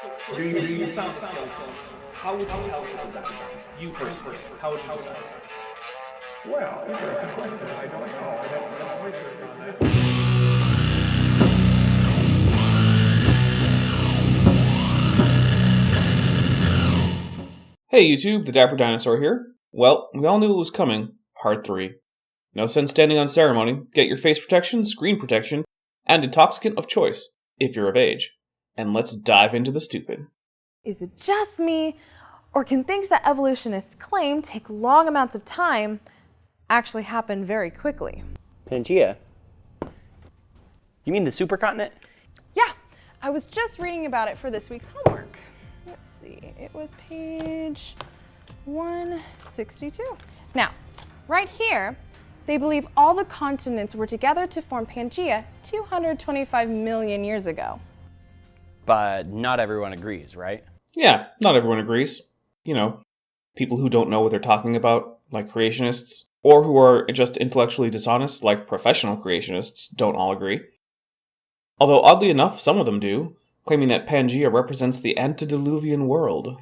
So you found the skeleton. How would you tell it's a dinosaur? You personally, how would you decide? Well, interesting question. I don't know. I'd have to do some research on this. Hey YouTube, the Dapper Dinosaur here. Well, we all knew it was coming. Part 3. No sense standing on ceremony. Get your face protection, screen protection, and intoxicant of choice, if you're of age. And let's dive into the stupid. Is it just me, or can things that evolutionists claim take long amounts of time actually happen very quickly? Pangea? You mean the supercontinent? Yeah, I was just reading about it for this week's homework. Let's see, it was page 162. Now, right here, they believe all the continents were together to form Pangea 225 million years ago. But not everyone agrees, right? Yeah, not everyone agrees. You know, people who don't know what they're talking about, like creationists, or who are just intellectually dishonest, like professional creationists, don't all agree. Although, oddly enough, some of them do, claiming that Pangea represents the antediluvian world.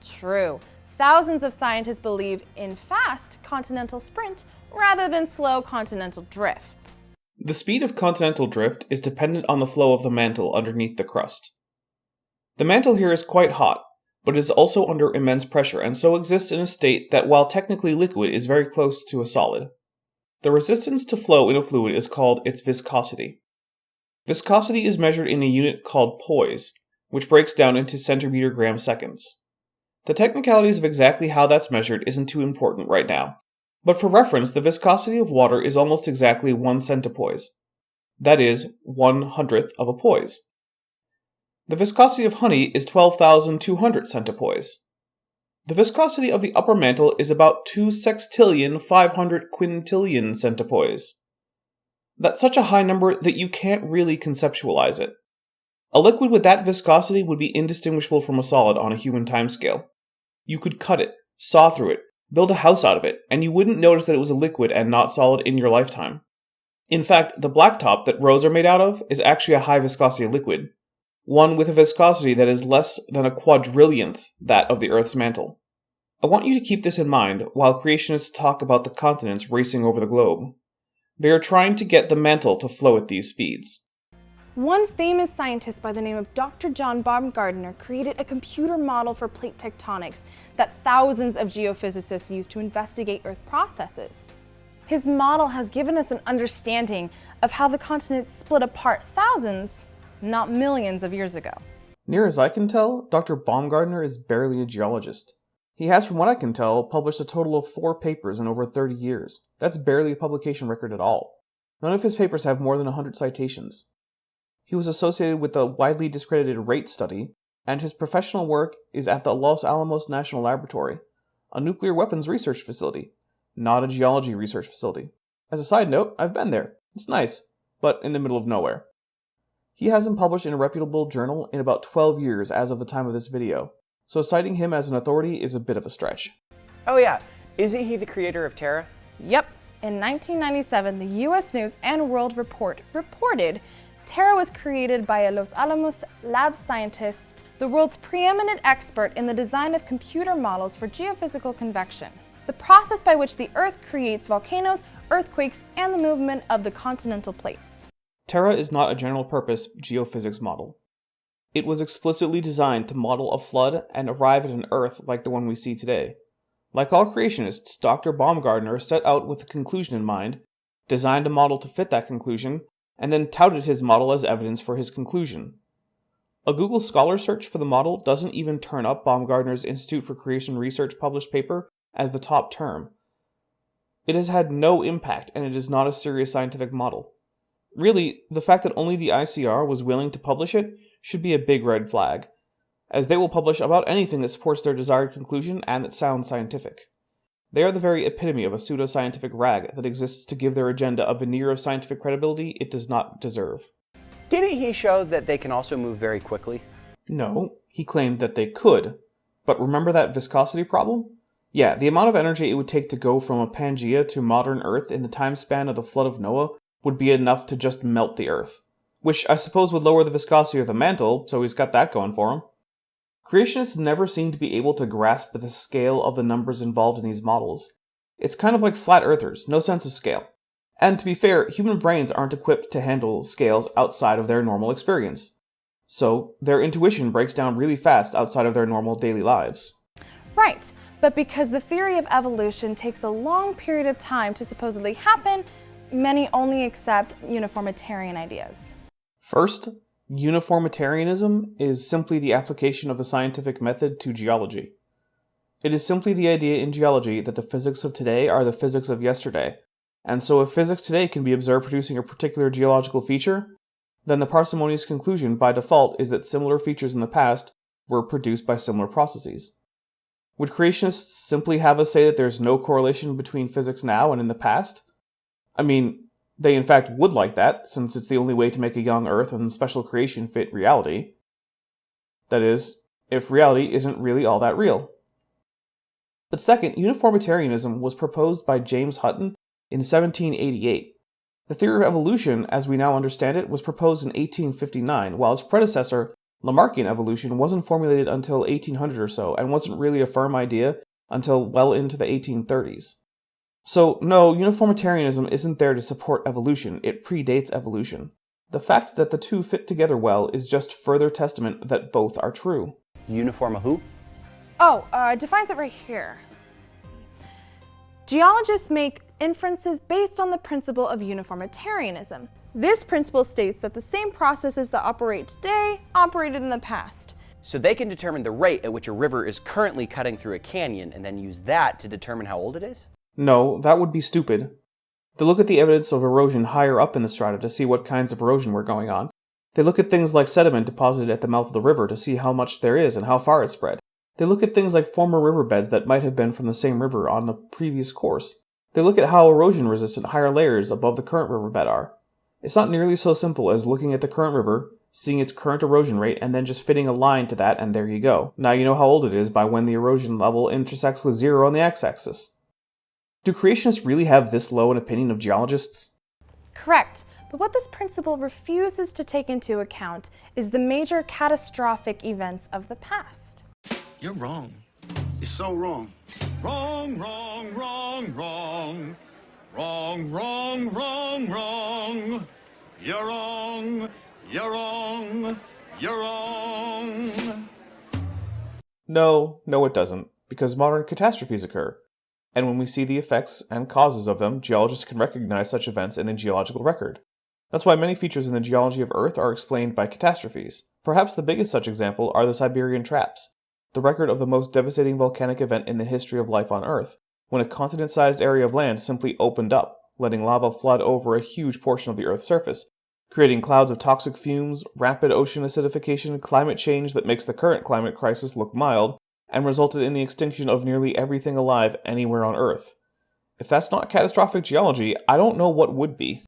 True. Thousands of scientists believe in fast continental sprint rather than slow continental drift. The speed of continental drift is dependent on the flow of the mantle underneath the crust. The mantle here is quite hot, but is also under immense pressure and so exists in a state that, while technically liquid, is very close to a solid. The resistance to flow in a fluid is called its viscosity. Viscosity is measured in a unit called poise, which breaks down into centimeter gram seconds. The technicalities of exactly how that's measured isn't too important right now, but for reference, the viscosity of water is almost exactly 1 centipoise. That is, 1/100th of a poise. The viscosity of honey is 12,200 centipoise. The viscosity of the upper mantle is about 2/6,500 quintillion centipoise. That's such a high number that you can't really conceptualize it. A liquid with that viscosity would be indistinguishable from a solid on a human timescale. You could cut it, saw through it, build a house out of it, and you wouldn't notice that it was a liquid and not solid in your lifetime. In fact, the blacktop that roads are made out of is actually a high viscosity liquid, one with a viscosity that is less than a quadrillionth that of the Earth's mantle. I want you to keep this in mind while creationists talk about the continents racing over the globe. They are trying to get the mantle to flow at these speeds. One famous scientist by the name of Dr. John Baumgartner created a computer model for plate tectonics that thousands of geophysicists use to investigate Earth processes. His model has given us an understanding of how the continents split apart thousands, not millions of years ago. Near as I can tell, Dr. Baumgartner is barely a geologist. He has, from what I can tell, published a total of 4 papers in over 30 years. That's barely a publication record at all. None of his papers have more than 100 citations. He was associated with the widely discredited rate study, and his professional work is at the Los Alamos National Laboratory, a nuclear weapons research facility, not a geology research facility. As a side note, I've been there. It's nice, but in the middle of nowhere. He hasn't published in a reputable journal in about 12 years as of the time of this video, so citing him as an authority is a bit of a stretch. Oh yeah, isn't he the creator of Terra? Yep. In 1997, the US News and World Report reported Terra was created by a Los Alamos lab scientist, the world's preeminent expert in the design of computer models for geophysical convection, the process by which the Earth creates volcanoes, earthquakes, and the movement of the continental plates. Terra is not a general-purpose geophysics model. It was explicitly designed to model a flood and arrive at an Earth like the one we see today. Like all creationists, Dr. Baumgartner set out with a conclusion in mind, designed a model to fit that conclusion, and then touted his model as evidence for his conclusion. A Google Scholar search for the model doesn't even turn up Baumgartner's Institute for Creation Research published paper as the top term. It has had no impact, and it is not a serious scientific model. Really, the fact that only the ICR was willing to publish it should be a big red flag, as they will publish about anything that supports their desired conclusion and that sounds scientific. They are the very epitome of a pseudo-scientific rag that exists to give their agenda a veneer of scientific credibility it does not deserve. Didn't he show that they can also move very quickly? No, he claimed that they could. But remember that viscosity problem? Yeah, the amount of energy it would take to go from a Pangea to modern Earth in the time span of the flood of Noah would be enough to just melt the Earth. Which I suppose would lower the viscosity of the mantle, so he's got that going for him. Creationists never seem to be able to grasp the scale of the numbers involved in these models. It's kind of like flat earthers, no sense of scale. And to be fair, human brains aren't equipped to handle scales outside of their normal experience. So, their intuition breaks down really fast outside of their normal daily lives. Right, but because the theory of evolution takes a long period of time to supposedly happen, many only accept uniformitarian ideas. First, uniformitarianism is simply the application of the scientific method to geology. It is simply the idea in geology that the physics of today are the physics of yesterday, and so if physics today can be observed producing a particular geological feature, then the parsimonious conclusion by default is that similar features in the past were produced by similar processes. Would creationists simply have us say that there's no correlation between physics now and in the past? I mean, they in fact would like that, since it's the only way to make a young Earth and special creation fit reality. That is, if reality isn't really all that real. But second, uniformitarianism was proposed by James Hutton in 1788. The theory of evolution, as we now understand it, was proposed in 1859, while its predecessor, Lamarckian evolution, wasn't formulated until 1800 or so, and wasn't really a firm idea until well into the 1830s. So, no, uniformitarianism isn't there to support evolution, it predates evolution. The fact that the two fit together well is just further testament that both are true. Uniform a who? Oh, it defines it right here. Let's see. Geologists make inferences based on the principle of uniformitarianism. This principle states that the same processes that operate today operated in the past. So they can determine the rate at which a river is currently cutting through a canyon and then use that to determine how old it is? No, that would be stupid. They look at the evidence of erosion higher up in the strata to see what kinds of erosion were going on. They look at things like sediment deposited at the mouth of the river to see how much there is and how far it spread. They look at things like former riverbeds that might have been from the same river on the previous course. They look at how erosion-resistant higher layers above the current riverbed are. It's not nearly so simple as looking at the current river, seeing its current erosion rate, and then just fitting a line to that, and there you go. Now you know how old it is by when the erosion level intersects with 0 on the x-axis. Do creationists really have this low an opinion of geologists? Correct, but what this principle refuses to take into account is the major catastrophic events of the past. You're wrong. You're so wrong. Wrong, wrong, wrong, wrong. Wrong, wrong, wrong, wrong. You're wrong. You're wrong. You're wrong. No, it doesn't, because modern catastrophes occur. And when we see the effects and causes of them, geologists can recognize such events in the geological record. That's why many features in the geology of Earth are explained by catastrophes. Perhaps the biggest such example are the Siberian traps, the record of the most devastating volcanic event in the history of life on Earth, when a continent-sized area of land simply opened up, letting lava flood over a huge portion of the Earth's surface, creating clouds of toxic fumes, rapid ocean acidification, climate change that makes the current climate crisis look mild, and resulted in the extinction of nearly everything alive anywhere on Earth. If that's not catastrophic geology, I don't know what would be.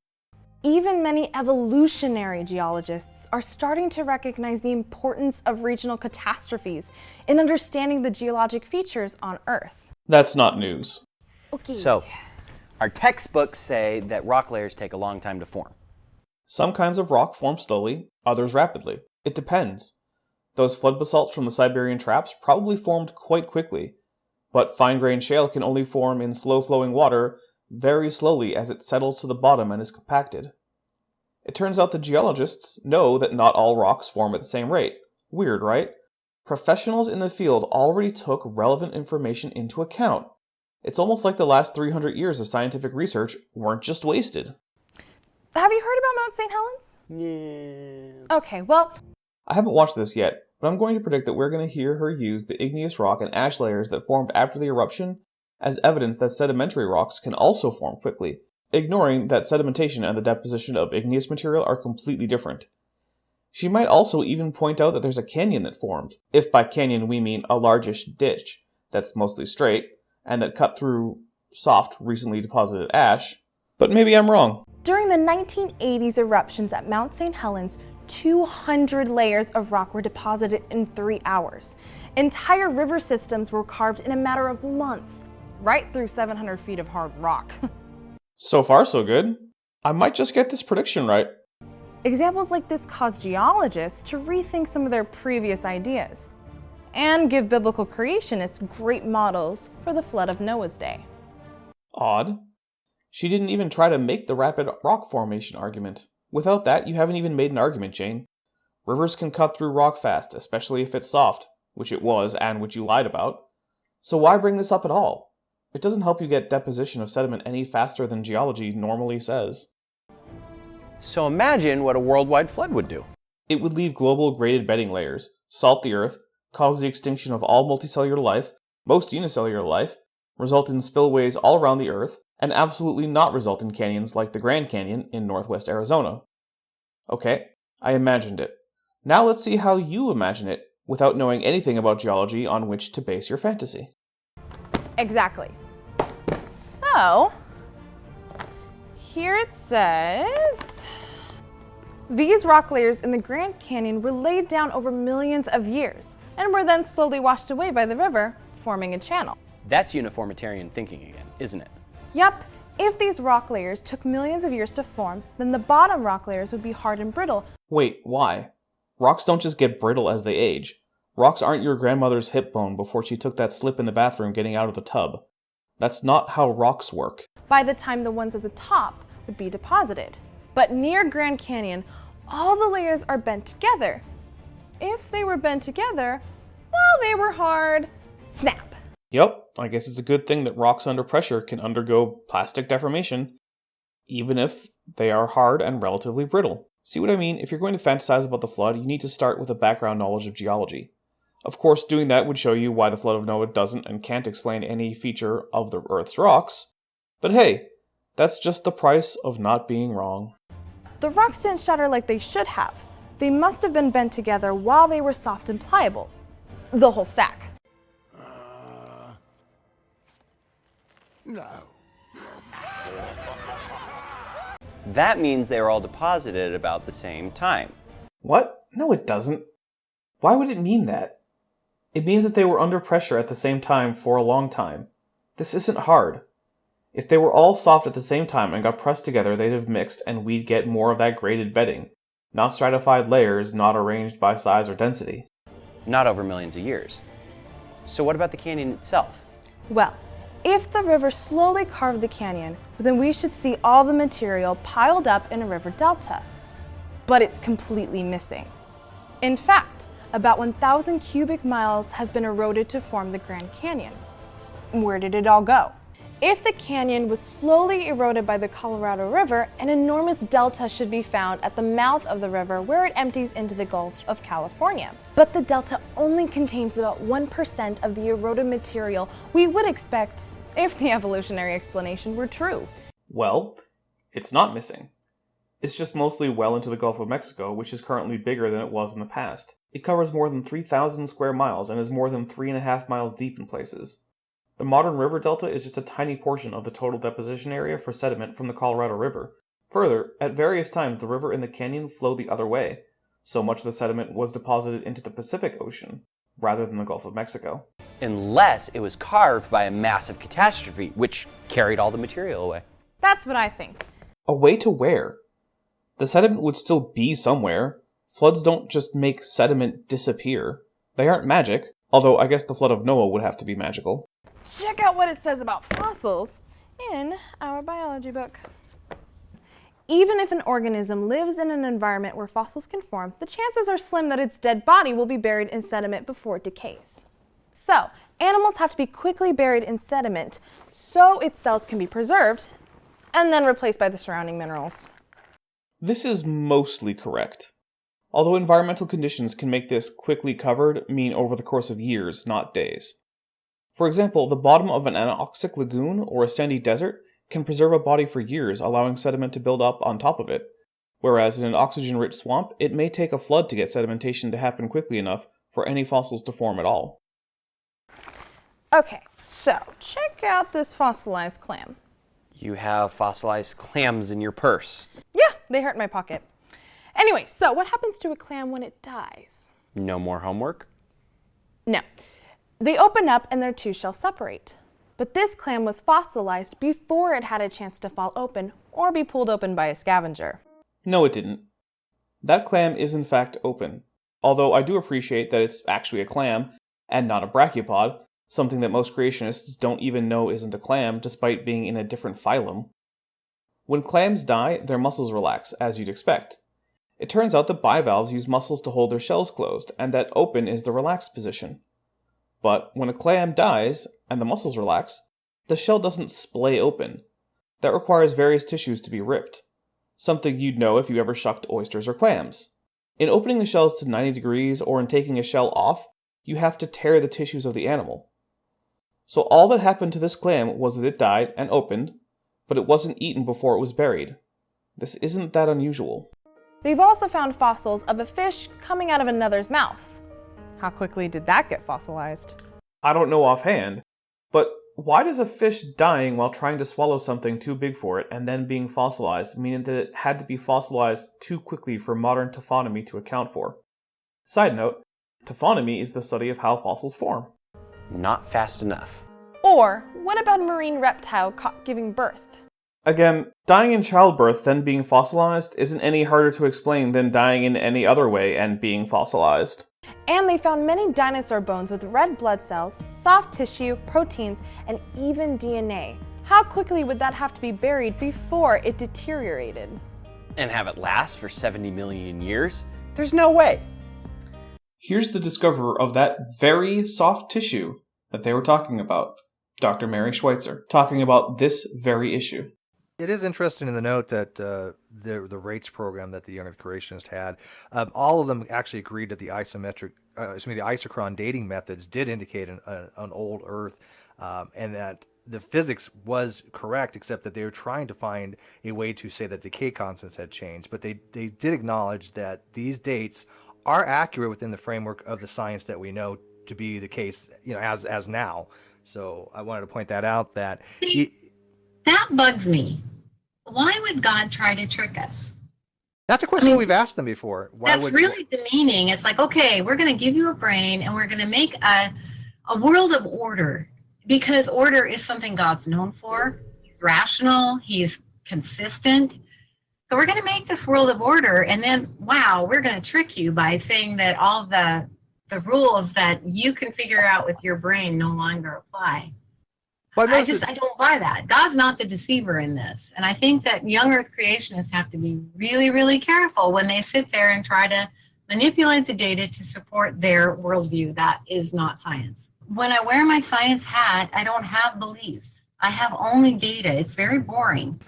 Even many evolutionary geologists are starting to recognize the importance of regional catastrophes in understanding the geologic features on Earth. That's not news. Okay. So, our textbooks say that rock layers take a long time to form. Some kinds of rock form slowly, others rapidly. It depends. Those flood basalts from the Siberian traps probably formed quite quickly, but fine-grained shale can only form in slow-flowing water very slowly as it settles to the bottom and is compacted. It turns out the geologists know that not all rocks form at the same rate. Weird, right? Professionals in the field already took relevant information into account. It's almost like the last 300 years of scientific research weren't just wasted. Have you heard about Mount St. Helens? Yeah. Okay, well, I haven't watched this yet, but I'm going to predict that we're going to hear her use the igneous rock and ash layers that formed after the eruption as evidence that sedimentary rocks can also form quickly, ignoring that sedimentation and the deposition of igneous material are completely different. She might also even point out that there's a canyon that formed, if by canyon we mean a largish ditch that's mostly straight, and that cut through soft, recently deposited ash, but maybe I'm wrong. during the 1980s eruptions at Mount St. Helens, 200 layers of rock were deposited in 3 hours. Entire river systems were carved in a matter of months, right through 700 feet of hard rock. So far, so good. I might just get this prediction right. Examples like this cause geologists to rethink some of their previous ideas. and give biblical creationists great models for the flood of Noah's day. Odd. She didn't even try to make the rapid rock formation argument. Without that, you haven't even made an argument, Jane. Rivers can cut through rock fast, especially if it's soft, which it was and which you lied about. So why bring this up at all? It doesn't help you get deposition of sediment any faster than geology normally says. So imagine what a worldwide flood would do. It would leave global graded bedding layers, salt the earth, cause the extinction of all multicellular life, most unicellular life, result in spillways all around the earth, and absolutely not result in canyons like the Grand Canyon in northwest Arizona. Okay, I imagined it. Now let's see how you imagine it, without knowing anything about geology on which to base your fantasy. Exactly. So, here it says, these rock layers in the Grand Canyon were laid down over millions of years and were then slowly washed away by the river, forming a channel. That's uniformitarian thinking again, isn't it? Yup, if these rock layers took millions of years to form, then the bottom rock layers would be hard and brittle. Wait, why? Rocks don't just get brittle as they age. Rocks aren't your grandmother's hip bone before she took that slip in the bathroom getting out of the tub. That's not how rocks work. By the time the ones at the top would be deposited. But near Grand Canyon, all the layers are bent together. If they were bent together, well, they were hard. Snap. Yep, I guess it's a good thing that rocks under pressure can undergo plastic deformation, even if they are hard and relatively brittle. See what I mean? If you're going to fantasize about the flood, you need to start with a background knowledge of geology. Of course, doing that would show you why the flood of Noah doesn't and can't explain any feature of the Earth's rocks. But hey, that's just the price of not being wrong. The rocks didn't shatter like they should have. They must have been bent together while they were soft and pliable. The whole stack. No. That means they were all deposited at about the same time. What? No, it doesn't. Why would it mean that? It means that they were under pressure at the same time for a long time. This isn't hard. If they were all soft at the same time and got pressed together, they'd have mixed and we'd get more of that graded bedding, not stratified layers not arranged by size or density. Not over millions of years. So what about the canyon itself? Well, if the river slowly carved the canyon, then we should see all the material piled up in a river delta. But it's completely missing. In fact, about 1,000 cubic miles has been eroded to form the Grand Canyon. Where did it all go? If the canyon was slowly eroded by the Colorado River, an enormous delta should be found at the mouth of the river where it empties into the Gulf of California. But the delta only contains about 1% of the eroded material we would expect if the evolutionary explanation were true. Well, it's not missing. It's just mostly well into the Gulf of Mexico, which is currently bigger than it was in the past. It covers more than 3,000 square miles and is more than 3.5 miles deep in places. The modern river delta is just a tiny portion of the total deposition area for sediment from the Colorado River. Further, at various times the river and the canyon flow the other way. So much of the sediment was deposited into the Pacific Ocean, rather than the Gulf of Mexico. Unless it was carved by a massive catastrophe, which carried all the material away. That's what I think. Away to where? The sediment would still be somewhere. Floods don't just make sediment disappear. They aren't magic, although I guess the flood of Noah would have to be magical. Check out what it says about fossils in our biology book. Even if an organism lives in an environment where fossils can form, the chances are slim that its dead body will be buried in sediment before it decays. So, animals have to be quickly buried in sediment so its cells can be preserved and then replaced by the surrounding minerals. This is mostly correct. Although environmental conditions can make this quickly covered mean over the course of years, not days. For example, the bottom of an anoxic lagoon or a sandy desert can preserve a body for years, allowing sediment to build up on top of it, whereas in an oxygen-rich swamp, it may take a flood to get sedimentation to happen quickly enough for any fossils to form at all. Okay, so check out this fossilized clam. You have fossilized clams in your purse. Yeah, they hurt my pocket. Anyway, so what happens to a clam when it dies? No more homework? No. They open up and their two shells separate. But this clam was fossilized before it had a chance to fall open or be pulled open by a scavenger. No, it didn't. That clam is in fact open. Although I do appreciate that it's actually a clam, and not a brachiopod, something that most creationists don't even know isn't a clam despite being in a different phylum. When clams die, their muscles relax, as you'd expect. It turns out that bivalves use muscles to hold their shells closed, and that open is the relaxed position. But when a clam dies, and the muscles relax, the shell doesn't splay open. That requires various tissues to be ripped. Something you'd know if you ever shucked oysters or clams. In opening the shells to 90 degrees or in taking a shell off, you have to tear the tissues of the animal. So all that happened to this clam was that it died and opened, but it wasn't eaten before it was buried. This isn't that unusual. They've also found fossils of a fish coming out of another's mouth. How quickly did that get fossilized? I don't know offhand, but why does a fish dying while trying to swallow something too big for it and then being fossilized mean that it had to be fossilized too quickly for modern taphonomy to account for? Side note, taphonomy is the study of how fossils form. Not fast enough. Or what about a marine reptile caught giving birth? Again, dying in childbirth then being fossilized isn't any harder to explain than dying in any other way and being fossilized. And they found many dinosaur bones with red blood cells, soft tissue, proteins, and even DNA. How quickly would that have to be buried before it deteriorated? And have it last for 70 million years? There's no way. Here's the discoverer of that very soft tissue that they were talking about, Dr. Mary Schweitzer, talking about this very issue. It is interesting in the note that the rates program that the Young Earth Creationist had, all of them actually agreed that the isochron dating methods did indicate an old Earth, and that the physics was correct, except that they were trying to find a way to say that decay constants had changed. But they did acknowledge that these dates are accurate within the framework of the science that we know to be the case, as now. So I wanted to point that out. That that bugs me. Why would God try to trick us? That's a question we've asked them before. That's really demeaning. It's like, okay, we're going to give you a brain and we're going to make a world of order, because order is something God's known for. He's rational. He's consistent. So we're going to make this world of order, and then, wow, we're going to trick you by saying that all the rules that you can figure out with your brain no longer apply. But I don't buy that. God's not the deceiver in this. And I think that young Earth creationists have to be really, really careful when they sit there and try to manipulate the data to support their worldview. That is not science. When I wear my science hat, I don't have beliefs. I have only data. It's very boring.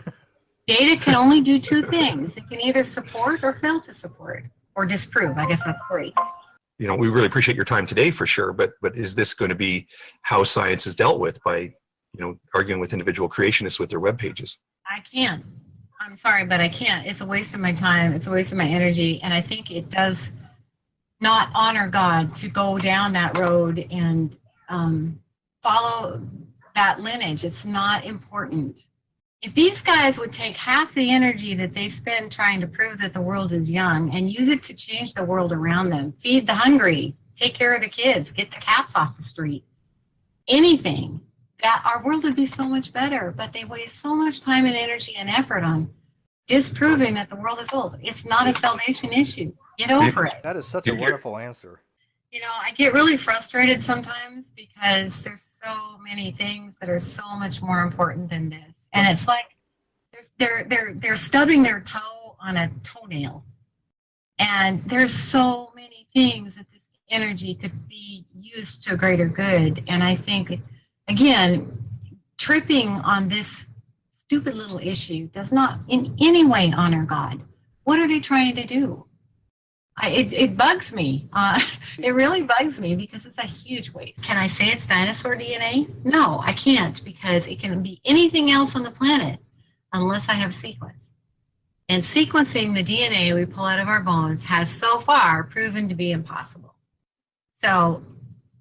Data can only do two things. It can either support or fail to support, or disprove. I guess that's three. We really appreciate your time today for sure, but is this going to be how science is dealt with by arguing with individual creationists with their web pages? I can't. I'm sorry, but I can't. It's a waste of my time. It's a waste of my energy. And I think it does not honor God to go down that road and follow that lineage. It's not important. If these guys would take half the energy that they spend trying to prove that the world is young and use it to change the world around them, feed the hungry, take care of the kids, get the cats off the street, anything, that our world would be so much better. But they waste so much time and energy and effort on disproving that the world is old. It's not a salvation issue. Get over it. That is such a wonderful answer. I get really frustrated sometimes because there's so many things that are so much more important than this. And it's like they're stubbing their toe on a toenail. And there's so many things that this energy could be used to a greater good. And I think, again, tripping on this stupid little issue does not in any way honor God. What are they trying to do? It bugs me. It really bugs me because it's a huge waste. Can I say it's dinosaur DNA? No, I can't, because it can be anything else on the planet unless I have sequence. And sequencing the DNA we pull out of our bones has so far proven to be impossible. So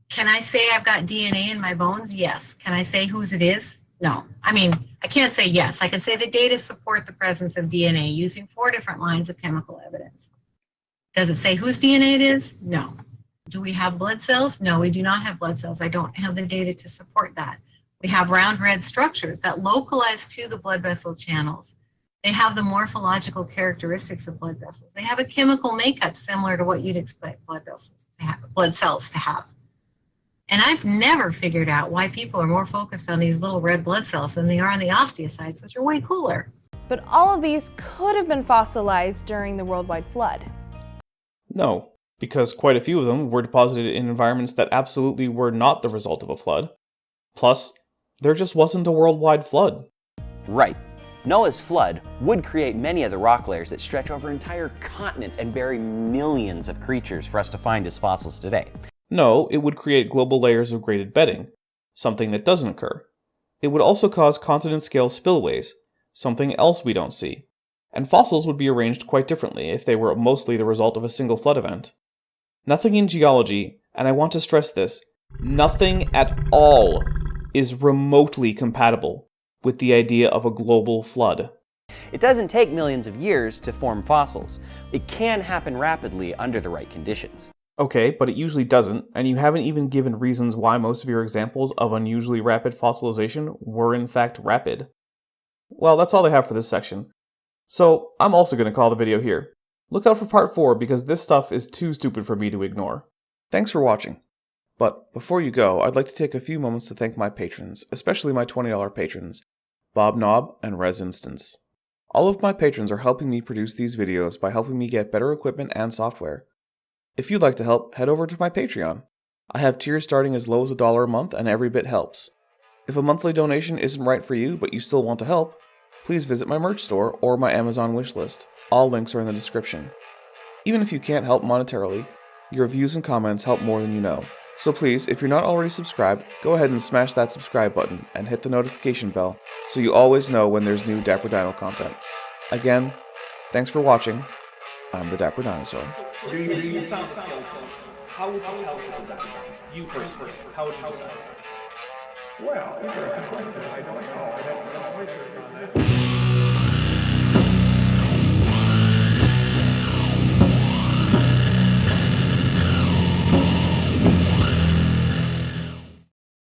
can I say I've got DNA in my bones? Yes. Can I say whose it is? No. I can't say yes. I can say the data support the presence of DNA using 4 different lines of chemical evidence. Does it say whose DNA it is? No. Do we have blood cells? No, we do not have blood cells. I don't have the data to support that. We have round red structures that localize to the blood vessel channels. They have the morphological characteristics of blood vessels. They have a chemical makeup similar to what you'd expect blood cells to have. And I've never figured out why people are more focused on these little red blood cells than they are on the osteocytes, which are way cooler. But all of these could have been fossilized during the worldwide flood. No, because quite a few of them were deposited in environments that absolutely were not the result of a flood. Plus, there just wasn't a worldwide flood. Right. Noah's flood would create many of the rock layers that stretch over entire continents and bury millions of creatures for us to find as fossils today. No, it would create global layers of graded bedding, something that doesn't occur. It would also cause continent-scale spillways, something else we don't see. And fossils would be arranged quite differently if they were mostly the result of a single flood event. Nothing in geology, and I want to stress this, nothing at all is remotely compatible with the idea of a global flood. It doesn't take millions of years to form fossils. It can happen rapidly under the right conditions. Okay, but it usually doesn't, and you haven't even given reasons why most of your examples of unusually rapid fossilization were in fact rapid. Well, that's all I have for this section. So, I'm also going to call the video here. Look out for part 4 because this stuff is too stupid for me to ignore. Thanks for watching. But before you go, I'd like to take a few moments to thank my patrons, especially my $20 patrons, Bob Knob and Res Instance. All of my patrons are helping me produce these videos by helping me get better equipment and software. If you'd like to help, head over to my Patreon. I have tiers starting as low as $1 a month and every bit helps. If a monthly donation isn't right for you but you still want to help, please visit my merch store or my Amazon wishlist. All links are in the description. Even if you can't help monetarily, your reviews and comments help more than you know. So please, if you're not already subscribed, go ahead and smash that subscribe button and hit the notification bell so you always know when there's new Dapper Dino content. Again, thanks for watching. I'm the Dapper Dinosaur. So you found the skeleton. How would you tell it's a dinosaur? You personally, how would you decide? Well, interesting question. I don't know. I'd have to do some research on this.